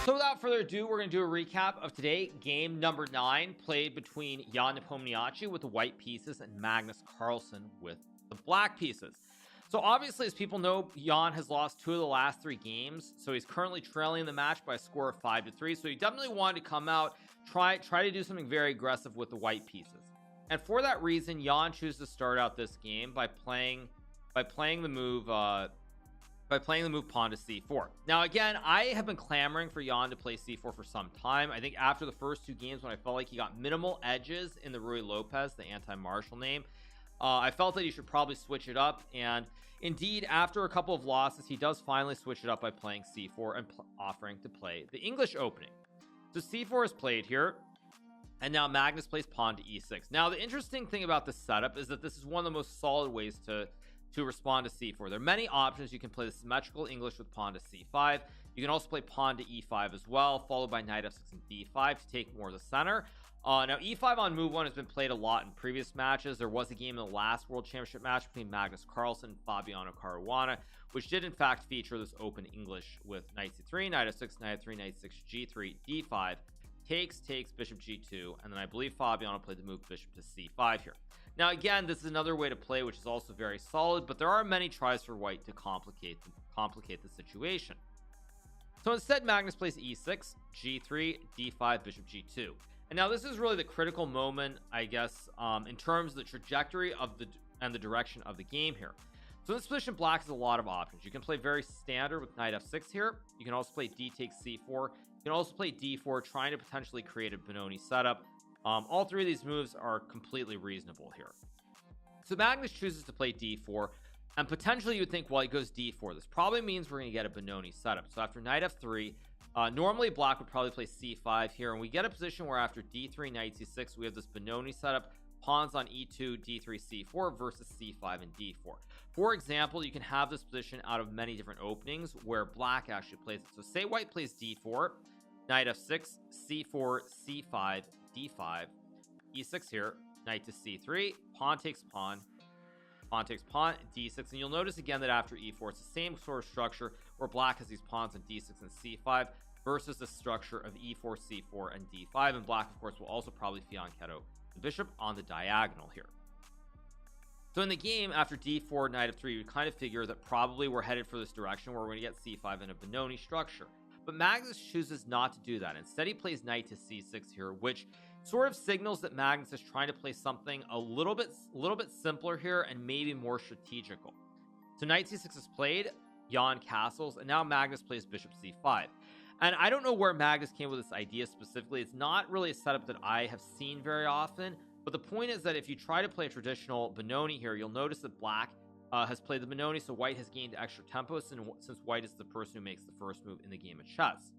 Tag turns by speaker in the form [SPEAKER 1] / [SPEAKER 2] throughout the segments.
[SPEAKER 1] So without further ado, we're going to do a recap of today. Game number 9 played between Jan Nepomniachtchi with the white pieces and Magnus Carlsen with the black pieces. So obviously, as people know, Jan has lost 2 of the last 3 games, so he's currently trailing the match by a score of 5-3. So he definitely wanted to come out, try to do something very aggressive with the white pieces. And for that reason, Jan chooses to start out this game by playing the move pawn to c4. Now again, I have been clamoring for Jan to play c4 for some time. I think after the first 2 games, when I felt like he got minimal edges in the Rui Lopez, the anti-martial name, I felt that he should probably switch it up, and indeed after a couple of losses, he does finally switch it up by playing c4 and offering to play the English opening. So c4 is played here, and now Magnus plays pawn to e6. Now the interesting thing about this setup is that this is one of the most solid ways to respond to c4. There are many options. You can play the symmetrical English with pawn to c5. You can also play pawn to e5 as well, followed by knight f6 and d5 to take more of the center. Now e5 on move 1 has been played a lot in previous matches. There was a game in the last World Championship match between Magnus Carlsen and Fabiano Caruana, which did in fact feature this open English with knight c3, knight f6, knight f3, knight 6, g3, d5, takes, bishop g2, and then I believe Fabiano played the move bishop to c5 here. Now again, this is another way to play, which is also very solid, but there are many tries for white to complicate the situation. So instead, Magnus plays e6, g3, d5, bishop g2. And now this is really the critical moment, I guess, in terms of the trajectory of the direction of the game here. So in this position, black has a lot of options. You can play very standard with knight f6 here. You can also play d takes c4. You can also play d4, trying to potentially create a Benoni setup. All 3 of these moves are completely reasonable here. So Magnus chooses to play d4, and potentially you would think, well, he goes d4. This probably means we're going to get a Benoni setup. So after knight f3, normally black would probably play c5 here, and we get a position where after d3, knight c6, we have this Benoni setup, pawns on e2, d3, c4 versus c5 and d4. For example, you can have this position out of many different openings where black actually plays it. So say white plays d4, knight f6, c4, c5, d5, e6 here, knight to c3, pawn takes pawn, pawn takes pawn, d6, and you'll notice again that after e4 it's the same sort of structure where black has these pawns on d6 and c5 versus the structure of e4, c4, and d5, and black of course will also probably fianchetto the bishop on the diagonal here. So in the game, after d4, knight f3, you kind of figure that probably we're headed for this direction where we're going to get c5 in a Benoni structure. But Magnus chooses not to do that. Instead, he plays knight to c6 here, which sort of signals that Magnus is trying to play something a little bit simpler here and maybe more strategical. So knight c6 is played, Jan castles, and now Magnus plays bishop c5. And I don't know where Magnus came with this idea specifically. It's not really a setup that I have seen very often, but the point is that if you try to play a traditional Benoni here, you'll notice that black has played the Benoni, so white has gained extra tempo since white is the person who makes the first move in the game of chess.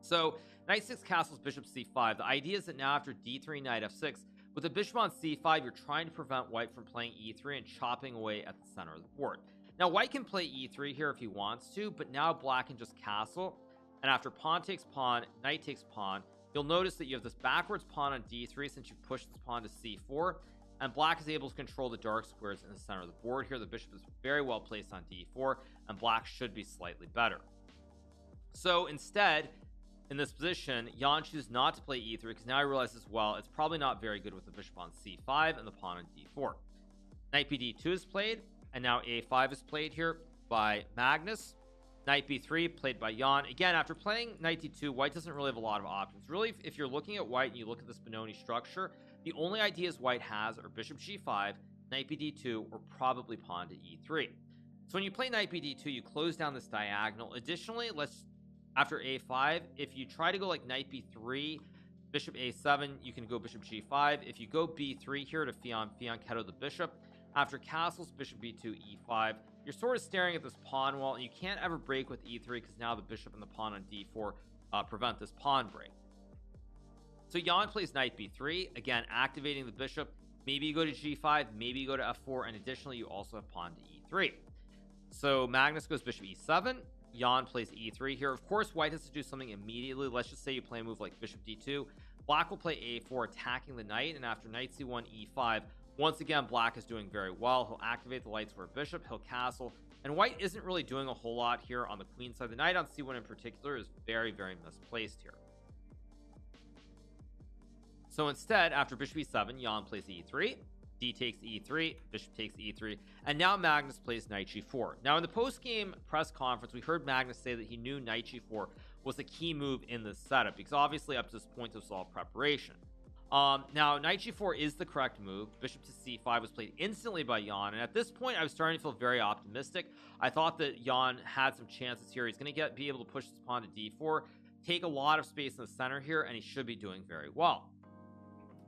[SPEAKER 1] So knight 6 castles bishop c5. The idea is that now after d3, knight f6, with the bishop on c5, you're trying to prevent white from playing e3 and chopping away at the center of the board. Now white can play e3 here if he wants to, but now black can just castle, and after pawn takes pawn, knight takes pawn, you'll notice that you have this backwards pawn on d3 since you pushed this pawn to c4, and black is able to control the dark squares in the center of the board here. The bishop is very well placed on d4, and black should be slightly better. So instead, in this position, Jan chooses not to play e3 because now I realize as well it's probably not very good with the bishop on c5 and the pawn on d4. Knight bd2 is played, and now a5 is played here by Magnus. Knight b3 played by Jan. Again, after playing knight d2, white doesn't really have a lot of options. Really, if you're looking at white and you look at this Benoni structure, the only ideas white has are bishop g5, knight bd2, or probably pawn to e3. So when you play knight bd2, you close down this diagonal. Additionally, after a5, if you try to go like knight b3, bishop a7, you can go bishop g5. If you go b3 here to fianchetto the bishop, after castles bishop b2, e5, you're sort of staring at this pawn wall, and you can't ever break with e3 because now the bishop and the pawn on d4 prevent this pawn break. So Jan plays knight b3, again activating the bishop. Maybe you go to g5, maybe you go to f4, and additionally you also have pawn to e3. So Magnus goes bishop e7, Jan plays e3 here. Of course, white has to do something immediately. Let's just say you play a move like bishop d2. Black will play a4, attacking the knight, and after knight c1, e5, once again, black is doing very well. He'll activate the light square bishop, he'll castle, and white isn't really doing a whole lot here on the queen side. The knight on c1 in particular is very, very misplaced here. So instead, after bishop e7, Jan plays e3, d takes e3, bishop takes e3, and now Magnus plays knight g4. Now in the post-game press conference, we heard Magnus say that he knew knight g4 was a key move in this setup, because obviously up to this point this was all preparation. Now knight g4 is the correct move. Bishop to c5 was played instantly by Jan, and at this point I was starting to feel very optimistic. I thought that Jan had some chances here. He's going to be able to push this pawn to d4, take a lot of space in the center here, and he should be doing very well.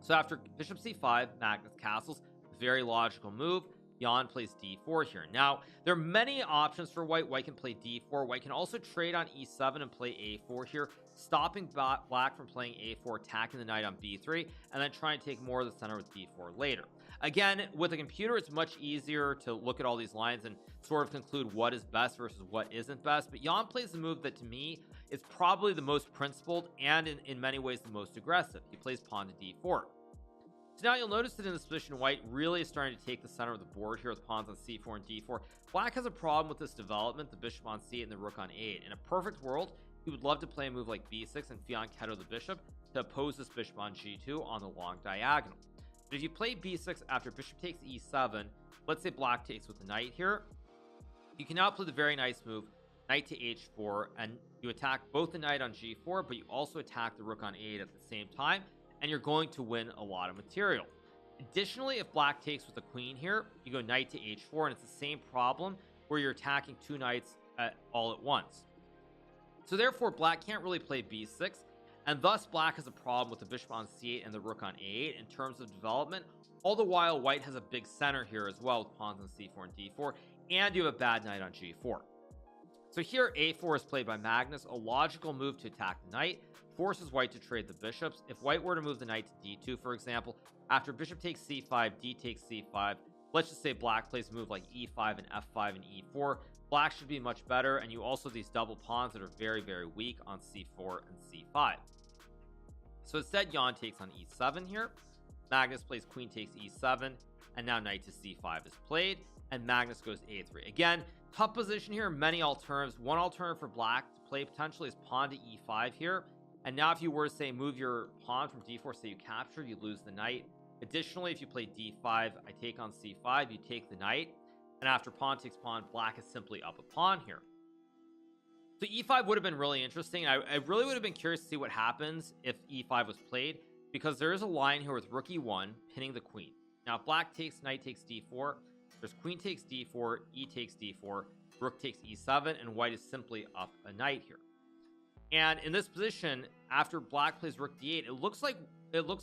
[SPEAKER 1] So after bishop c5, Magnus castles, very logical move. Jan plays d4 here. Now there are many options for white. White can play d4. White can also trade on e7 and play a4 here, stopping black from playing a4, attacking the knight on b3, and then trying to take more of the center with d4 later. Again, with a computer it's much easier to look at all these lines and sort of conclude what is best versus what isn't best, but Jan plays a move that to me is probably the most principled and in many ways the most aggressive. He plays pawn to d4. So now you'll notice that in this position, white really is starting to take the center of the board here with pawns on c4 and d4. Black has a problem with this development, the bishop on c8 and the rook on a8. In a perfect world, he would love to play a move like b6 and fianchetto the bishop to oppose this bishop on g2 on the long diagonal. But if you play b6 after bishop takes e7, let's say black takes with the knight here, you can now play the very nice move knight to h4, and you attack both the knight on g4, but you also attack the rook on a8 at the same time, and you're going to win a lot of material. Additionally, if black takes with the queen here, you go knight to h4, and it's the same problem where you're attacking two knights all at once. So therefore black can't really play b6, and thus black has a problem with the bishop on c8 and the rook on a8 in terms of development. All the while white has a big center here as well with pawns on c4 and d4, and you have a bad knight on g4. So here a4 is played by Magnus, a logical move to attack the knight, forces white to trade the bishops. If white were to move the knight to d2, for example, after bishop takes c5, d takes c5, let's just say black plays a move like e5 and f5 and e4, black should be much better, and you also have these double pawns that are very, very weak on c4 and c5. So instead, Jan takes on e7 here, Magnus plays queen takes e7, and now knight to c5 is played, and Magnus goes a3. Again, tough position here, many alternatives. One alternative for black to play potentially is pawn to e5 here, and now if you were to say move your pawn from d4, say you capture, you lose the knight. Additionally, if you play d5, I take on c5, you take the knight, and after pawn takes pawn, black is simply up a pawn here. So e5 would have been really interesting. I really would have been curious to see what happens if e5 was played, because there is a line here with rook e1 pinning the queen. Now if black takes, knight takes d4, there's queen takes d4, e takes d4, rook takes e7, and white is simply up a knight here. And in this position, after black plays rook d8, it looks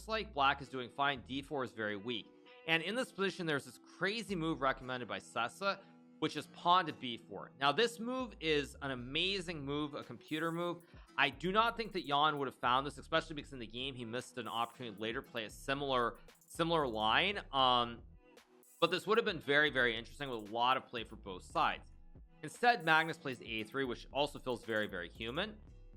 [SPEAKER 1] like black is doing fine. d4 is very weak, and in this position there's this crazy move recommended by Sessa, which is pawn to b4. Now this move is an amazing move, a computer move. I do not think that Jan would have found this, especially because in the game he missed an opportunity to later play a similar line. But this would have been very, very interesting with a lot of play for both sides. Instead, Magnus plays a3, which also feels very, very human.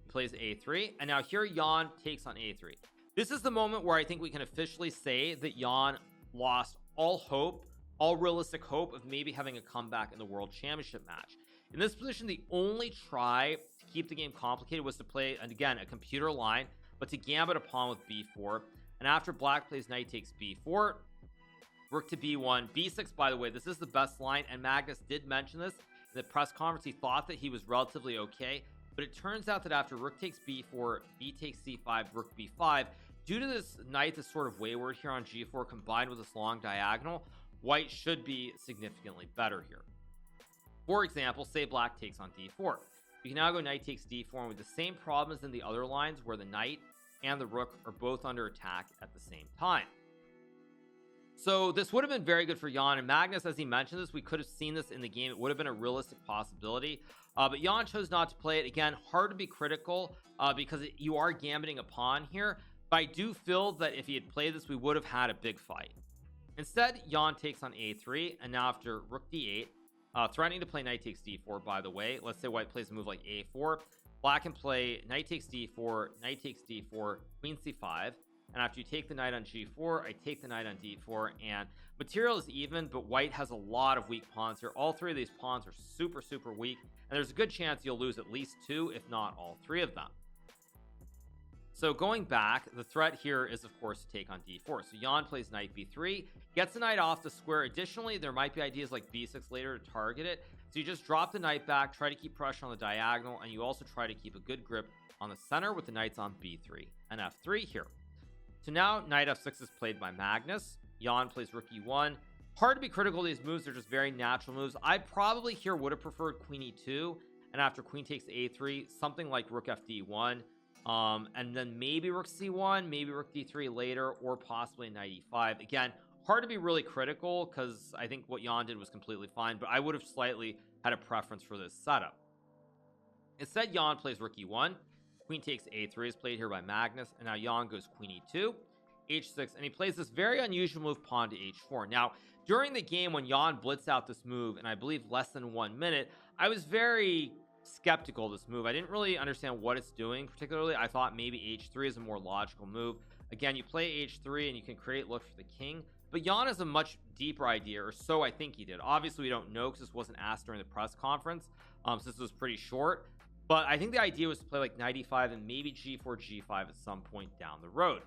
[SPEAKER 1] He plays a3, and now here Jan takes on a3. This is the moment where I think we can officially say that Jan lost all hope, all realistic hope of maybe having a comeback in the World Championship match. In this position, the only try to keep the game complicated was to play, and again, a computer line, but to gambit a pawn with b4. And after black plays knight takes b4, rook to b1, b6, by the way, this is the best line, and Magnus did mention this in the press conference. He thought that he was relatively okay, but it turns out that after rook takes b4, b takes c5, rook b5, due to this knight that's sort of wayward here on g4 combined with this long diagonal, white should be significantly better here. For example, say black takes on d4. You can now go knight takes d4 with the same problem as in the other lines where the knight and the rook are both under attack at the same time. So this would have been very good for Jan, and Magnus, as he mentioned this, we could have seen this in the game. It would have been a realistic possibility, but Jan chose not to play it. Again, hard to be critical because you are gambiting a pawn here, but I do feel that if he had played this, we would have had a big fight. Instead, Jan takes on a3, and now after rook d8, threatening to play knight takes d4, by the way. Let's say white plays a move like a4. Black can play knight takes d4, knight takes d4, queen c5, and after you take the knight on g4, I take the knight on d4, and material is even, but white has a lot of weak pawns here. All three of these pawns are super weak, and there's a good chance you'll lose at least two, if not all three of them. So going back, the threat here is of course to take on d4. So Jan plays knight b3, gets the knight off the square. Additionally, there might be ideas like b6 later to target it. So you just drop the knight back, try to keep pressure on the diagonal, and you also try to keep a good grip on the center with the knights on b3 and f3 here. So now knight f6 is played by Magnus. Jan plays rook e1. Hard to be critical of these moves, they're just very natural moves. I probably here would have preferred queen e2, and after queen takes a3, something like rook fd1, and then maybe rook c1, maybe rook d3 later, or possibly knight e5. Again, hard to be really critical because I think what Jan did was completely fine, but I would have slightly had a preference for this setup. Instead, Jan plays rook e1, queen takes a3 is played here by Magnus, and now Jan goes queen e2, h6, and he plays this very unusual move, pawn to h4. Now, during the game when Jan blitzed out this move, and I believe less than 1 minute, I was very skeptical of this move. I didn't really understand what it's doing particularly. I thought maybe h3 is a more logical move. Again, you play h3 and you can create look for the king, but Jan has a much deeper idea, or so I think he did. Obviously we don't know because this wasn't asked during the press conference, since this was pretty short, but I think the idea was to play like knight e5 and maybe g4 g5 at some point down the road.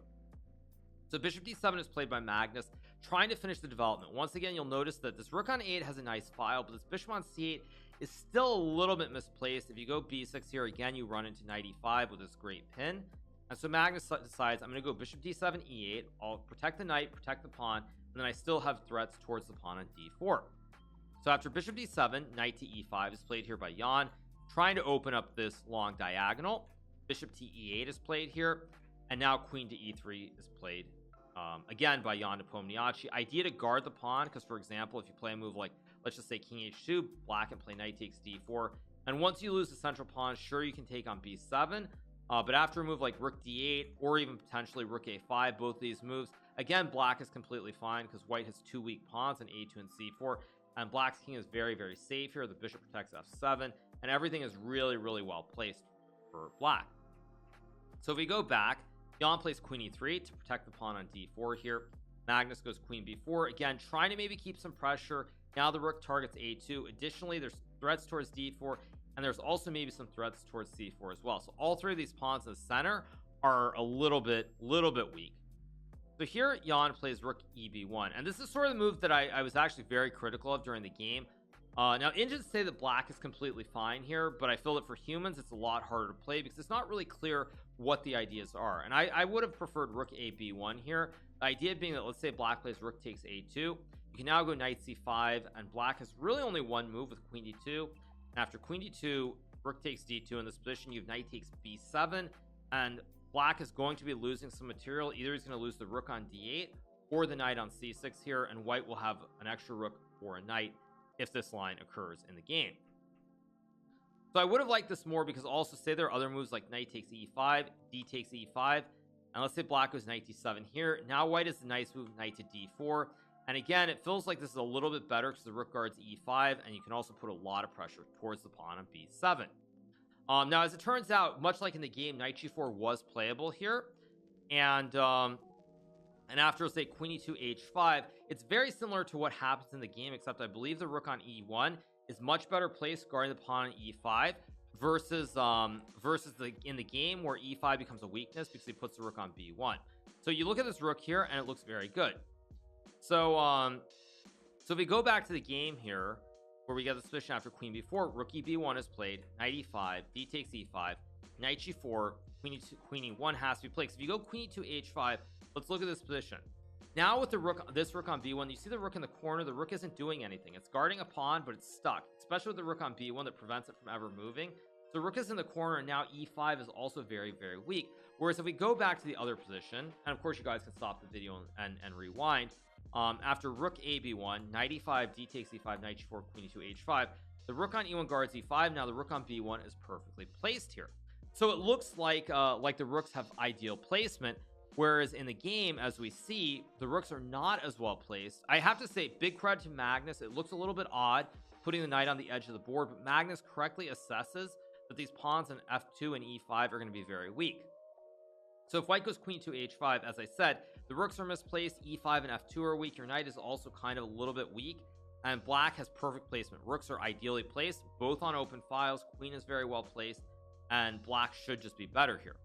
[SPEAKER 1] So bishop d7 is played by Magnus, trying to finish the development. Once again, you'll notice that this rook on e8 has a nice file, but this bishop on c8 is still a little bit misplaced. If you go b6 here, again, you run into knight e5 with this great pin. And so Magnus decides, I'm going to go bishop d7, e8. I'll protect the knight, protect the pawn, and then I still have threats towards the pawn on d4. So after bishop d7, knight to e5 is played here by Jan, trying to open up this long diagonal. Bishop to e8 is played here, and now queen to e3 is played again by Jan Nepomniachtchi. Idea to guard the pawn, because for example, if you play a move like, let's just say king h2, black can play knight takes d4, and once you lose the central pawn, sure, you can take on b7, but after a move like rook d8 or even potentially rook a5, both of these moves, again, black is completely fine because white has two weak pawns on a2 and c4, and black's king is very safe here. The bishop protects f7, and everything is really well placed for black. So if we go back, Jan plays queen e3 to protect the pawn on d4 here. Magnus goes queen b4, again trying to maybe keep some pressure. Now the rook targets a2. Additionally, there's threats towards d4, and there's also maybe some threats towards c4 as well. So all three of these pawns in the center are a little bit weak. So here Jan plays rook eb1, and this is sort of the move that I was actually very critical of during the game. Now engines say that black is completely fine here, but I feel that for humans it's a lot harder to play because it's not really clear what the ideas are, and I would have preferred rook ab1 here. The idea being that, let's say black plays rook takes a2, you can now go knight c5, and black has really only one move with queen d2. After queen d2, rook takes d2. In this position, you have knight takes b7, and black is going to be losing some material. Either he's going to lose the rook on d8 or the knight on c6 here, and white will have an extra rook or a knight if this line occurs in the game. So I would have liked this more because also say there are other moves like knight takes e5, d takes e5, and let's say black goes knight d7 here. Now white is the nice move, knight to d4, and again it feels like this is a little bit better because the rook guards e5, and you can also put a lot of pressure towards the pawn on b7. Now as it turns out, much like in the game, knight g4 was playable here, and after, let's say, queen e2 h5, it's very similar to what happens in the game, except I believe the rook on e1 is much better placed guarding the pawn on e5 versus in the game where e5 becomes a weakness because he puts the rook on b1. So you look at this rook here and it looks very good. So if we go back to the game here where we get this position after queen b4, rook eb1 is played, knight e5, d takes e5, knight g4, queen e1 has to be played. So if you go queen e2 h5, let's look at this position. Now with the rook, this rook on b1, you see the rook in the corner. The rook isn't doing anything. It's guarding a pawn, but it's stuck, especially with the rook on b1 that prevents it from ever moving. So the rook is in the corner, and now e5 is also very weak. Whereas if we go back to the other position, and of course you guys can stop the video and rewind, after rook ab1, knight e5, d takes e5, knight g4, queen e2 h5, the rook on e1 guards e5. Now the rook on b1 is perfectly placed here. So it looks like the rooks have ideal placement, whereas in the game, as we see, the rooks are not as well placed. I have to say, big credit to Magnus. It looks a little bit odd putting the knight on the edge of the board, but Magnus correctly assesses that these pawns on f2 and e5 are going to be very weak. So if white goes queen to h5, as I said, the rooks are misplaced, e5 and f2 are weak. Your knight is also kind of a little bit weak, and black has perfect placement. Rooks are ideally placed, both on open files. Queen is very well placed, and black should just be better here.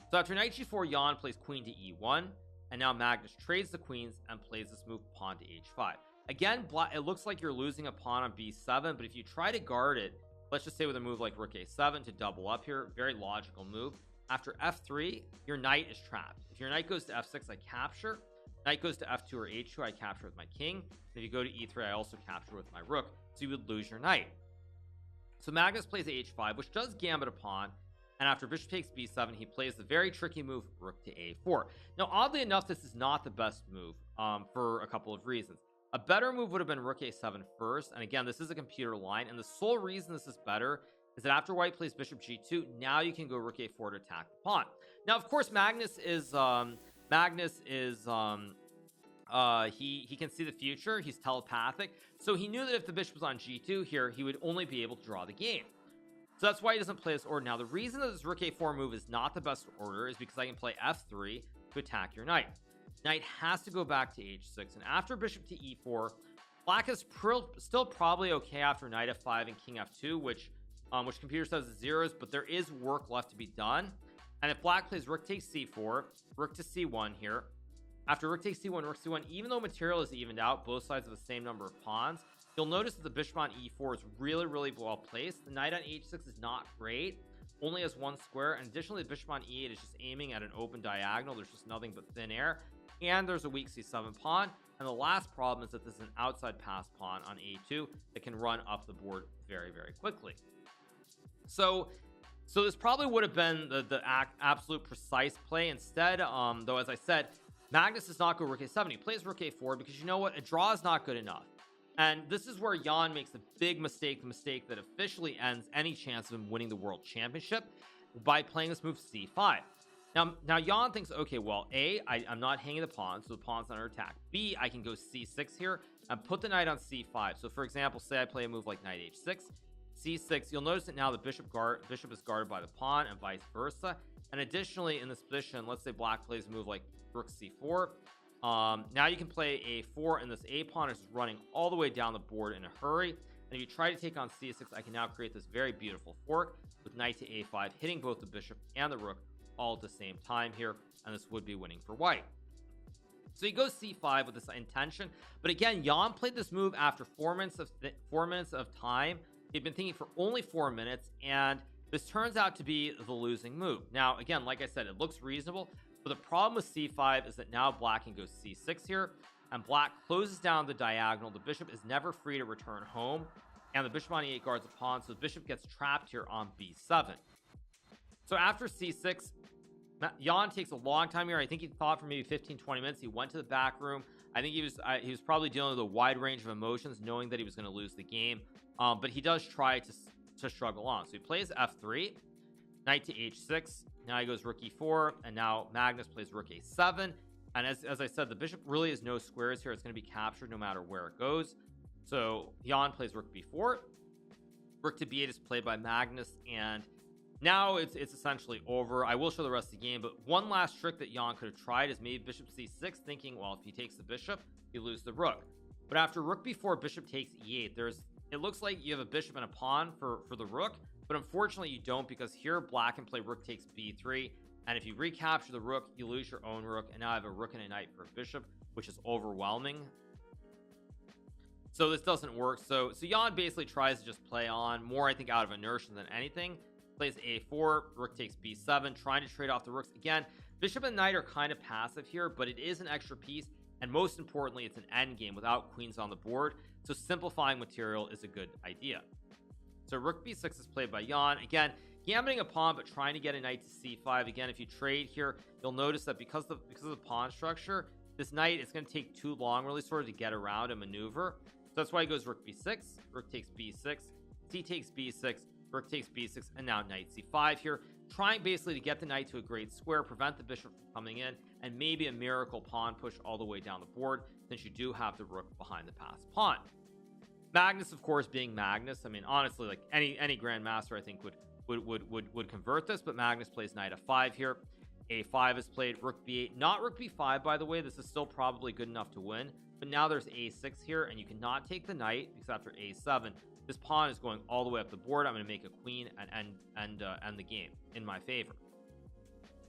[SPEAKER 1] So after knight g4, Jan plays queen to e1, and now Magnus trades the queens and plays this move pawn to h5. Again, it looks like you're losing a pawn on b7, but if you try to guard it, let's just say with a move like rook a7 to double up here, very logical move. After f3, your knight is trapped. If your knight goes to f6, I capture. Knight goes to f2 or h2, I capture with my king. If you go to e3, I also capture with my rook, so you would lose your knight. So Magnus plays h5, which does gambit a pawn, and after bishop takes b7, he plays the very tricky move rook to a4. Now, oddly enough, this is not the best move for a couple of reasons. A better move would have been rook a7 first, and again, this is a computer line, and the sole reason this is better is that after white plays bishop g2, now you can go rook a4 to attack the pawn. Now, of course, Magnus is he can see the future. He's telepathic, so he knew that if the bishop was on g2 here, he would only be able to draw the game. So that's why he doesn't play this order. Now, the reason that this rook a4 move is not the best order is because I can play f3 to attack your knight. Knight has to go back to h6, and after bishop to e4, black is still probably okay after knight f5 and king f2, which computer says is zeros, but there is work left to be done. And if black plays rook takes c4, rook to c1 here, after rook takes c1, rook c1, even though material is evened out, both sides have the same number of pawns, you'll notice that the bishop on e4 is really well placed. The knight on h6 is not great, only has one square, and additionally the bishop on e8 is just aiming at an open diagonal. There's just nothing but thin air, and there's a weak c7 pawn. And the last problem is that this is an outside pass pawn on a2 that can run up the board very quickly. So this probably would have been the absolute precise play. Instead, though, as I said, Magnus does not go rook a7. He plays rook a4 because, you know what, a draw is not good enough. And this is where Jan makes a big mistake, the mistake that officially ends any chance of him winning the world championship, by playing this move c5. Now Jan thinks, okay, well, I'm not hanging the pawn, so the pawn's under attack. B, I can go c6 here and put the knight on c5. So for example, say I play a move like knight h6, c6, you'll notice that now the bishop is guarded by the pawn and vice versa. And additionally, in this position, let's say black plays a move like rook c4. Now you can play a4, and this a pawn is running all the way down the board in a hurry. And if you try to take on c6, I can now create this very beautiful fork with knight to a5, hitting both the bishop and the rook all at the same time here, and this would be winning for white. So he goes c5 with this intention, but again, Jan played this move after 4 minutes of time. He'd been thinking for only 4 minutes, and this turns out to be the losing move. Now, again, like I said, it looks reasonable, but the problem with c5 is that now black can go c6 here, and black closes down the diagonal. The bishop is never free to return home, and the bishop on e8 guards the pawn, so the bishop gets trapped here on b7. So after c6, Jan takes a long time here. I think he thought for maybe 15-20 minutes. He went to the back room. I think he was probably dealing with a wide range of emotions, knowing that he was going to lose the game. But he does try to struggle on. So he plays f3, knight to h6. Now he goes rook e4, and now Magnus plays rook a7. And as I said, the bishop really has no squares here. It's going to be captured no matter where it goes. So Jan plays rook b4. Rook to b8 is played by Magnus, and now it's essentially over. I will show the rest of the game, but one last trick that Jan could have tried is maybe bishop c6, thinking, well, if he takes the bishop, you lose the rook. But after rook b4, bishop takes e8, it looks like you have a bishop and a pawn for the rook, but unfortunately you don't, because here black can play rook takes b3, and if you recapture the rook, you lose your own rook, and now I have a rook and a knight for a bishop, which is overwhelming. So this doesn't work. So Jan basically tries to just play on more, I think, out of inertia than anything. Plays a4, rook takes b7, trying to trade off the rooks. Again, bishop and knight are kind of passive here, but it is an extra piece, and most importantly, it's an endgame without queens on the board, so simplifying material is a good idea. So rook b6 is played by Jan. Again, gambiting a pawn, but trying to get a knight to c5. Again, if you trade here, you'll notice that because of the pawn structure, this knight is going to take too long, really, sort of to get around and maneuver. So that's why he goes rook b6, rook takes b6, c takes b6, rook takes b6, and now knight c5 here, trying basically to get the knight to a great square, prevent the bishop from coming in, and maybe a miracle pawn push all the way down the board, since you do have the rook behind the passed pawn. Magnus, of course, being Magnus, I mean, honestly, like any grandmaster, I think would convert this, but Magnus plays knight f5 here. A5 is played, rook b8, not rook b5, by the way. This is still probably good enough to win, but now there's a6 here, and you cannot take the knight because after a7 this pawn is going all the way up the board. I'm going to make a queen and end the game in my favor.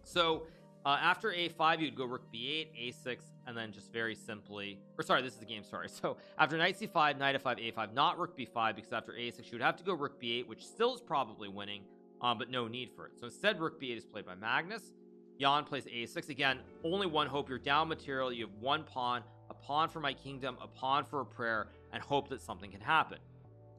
[SPEAKER 1] So after a5 you'd go rook b8, a6, and then just very simply, or sorry, this is the game, sorry. So after knight c5, knight f5, a5, not rook b5, because after a6 you would have to go rook b8, which still is probably winning, but no need for it. So instead rook b8 is played by Magnus. Jan plays a6. Again, only one hope. You're down material. You have one pawn, a pawn for my kingdom, a pawn for a prayer, and hope that something can happen.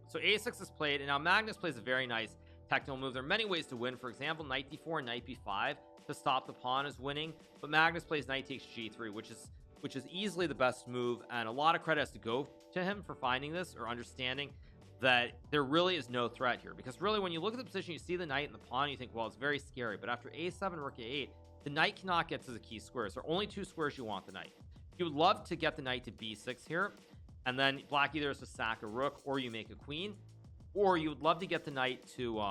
[SPEAKER 1] So a6 is played, and now Magnus plays a very nice technical move. There are many ways to win. For example, knight d4 and knight b5 to stop the pawn is winning, but Magnus plays knight takes g3, which is easily the best move, and a lot of credit has to go to him for finding this or understanding that there really is no threat here. Because really, when you look at the position, you see the knight and the pawn, you think, well, it's very scary. But after a7, rook a8, the knight cannot get to the key squares. There are only two squares you want the knight. You would love to get the knight to b6 here, and then black either has to sack a rook or you make a queen, or you would love to get the knight to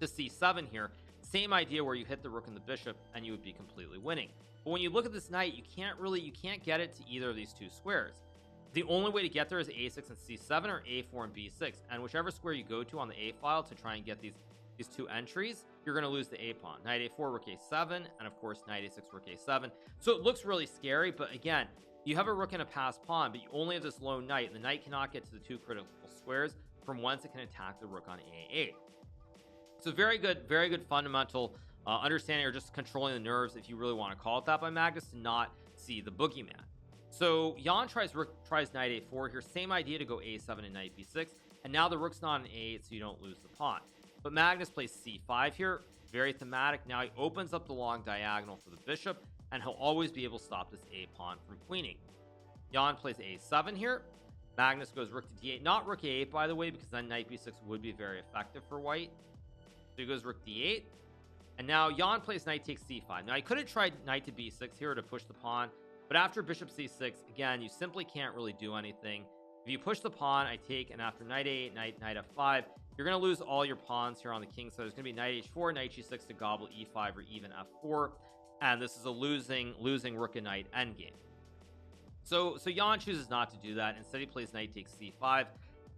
[SPEAKER 1] c7 here. Same idea where you hit the rook and the bishop and you would be completely winning. But when you look at this knight, you can't get it to either of these two squares. The only way to get there is a6 and c7 or a4 and b6, and whichever square you go to on the a file to try and get these two entries, you're going to lose the a pawn. Knight a4, rook a7, and of course knight a6, rook a7. So it looks really scary, but again, you have a rook and a passed pawn, but you only have this lone knight, and the knight cannot get to the two critical squares from whence it can attack the rook on a8. So very good fundamental understanding, or just controlling the nerves, if you really want to call it that, by Magnus to not see the boogeyman. So Jan tries knight a4 here. Same idea to go a7 and knight b6, and now the rook's not an a8, so you don't lose the pawn. But Magnus plays c5 here. Very thematic. Now he opens up the long diagonal for the bishop, and he'll always be able to stop this a pawn from queening. Jan plays a7 here. Magnus goes rook to d8, not rook a8, by the way, because then knight b6 would be very effective for white. So he goes rook d8, and now Jan plays knight takes c5. Now I could have tried knight to b6 here to push the pawn, but after bishop c6, again, you simply can't really do anything. If you push the pawn, I take, and after knight a8, knight f5, you're going to lose all your pawns here on the king. So there's going to be knight h4, knight g6 to gobble e5 or even f4, and this is a losing rook and knight endgame. So Jan chooses not to do that. Instead, he plays knight takes c5,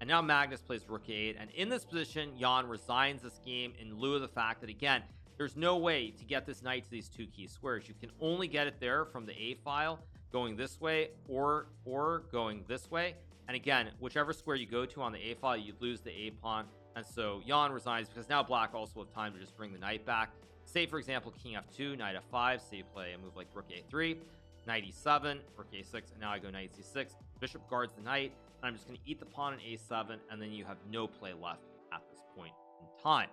[SPEAKER 1] and now Magnus plays rook a8. And in this position, Jan resigns this game in lieu of the fact that, again, there's no way to get this knight to these two key squares. You can only get it there from the a file, going this way or going this way. And again, whichever square you go to on the a file, you lose the a pawn. And so Jan resigns because now black also have time to just bring the knight back. Say, for example, king f2, knight f5. Say you play a move like rook a3, knight e7, rook a6, and now I go knight c6. Bishop guards the knight, and I'm just going to eat the pawn on a7, and then you have no play left at this point in time.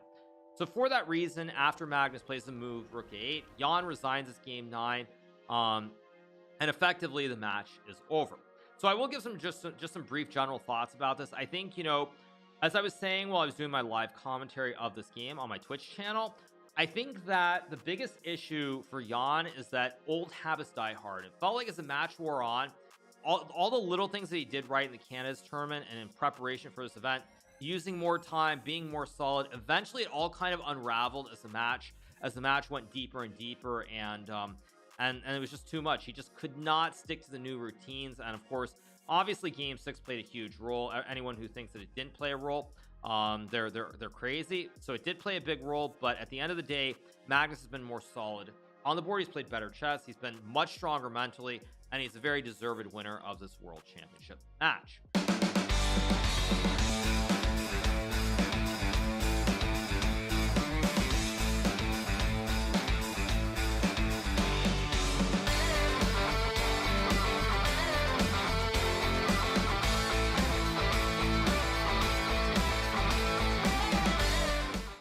[SPEAKER 1] So for that reason, after Magnus plays the move rook a8, Jan resigns this game 9, and effectively the match is over. So I will give just some brief general thoughts about this. I think, you know, as I was saying while I was doing my live commentary of this game on my Twitch channel, I think that the biggest issue for Jan is that old habits die hard. It felt like as the match wore on, all the little things that he did right in the Canada's tournament and in preparation for this event, using more time, being more solid, eventually it all kind of unraveled as the match went deeper and deeper, and it was just too much. He just could not stick to the new routines, and of course, obviously game 6 played a huge role. Anyone who thinks that it didn't play a role, they're crazy. So it did play a big role, but at the end of the day, Magnus has been more solid on the board. He's played better chess, he's been much stronger mentally, and he's a very deserved winner of this world championship match.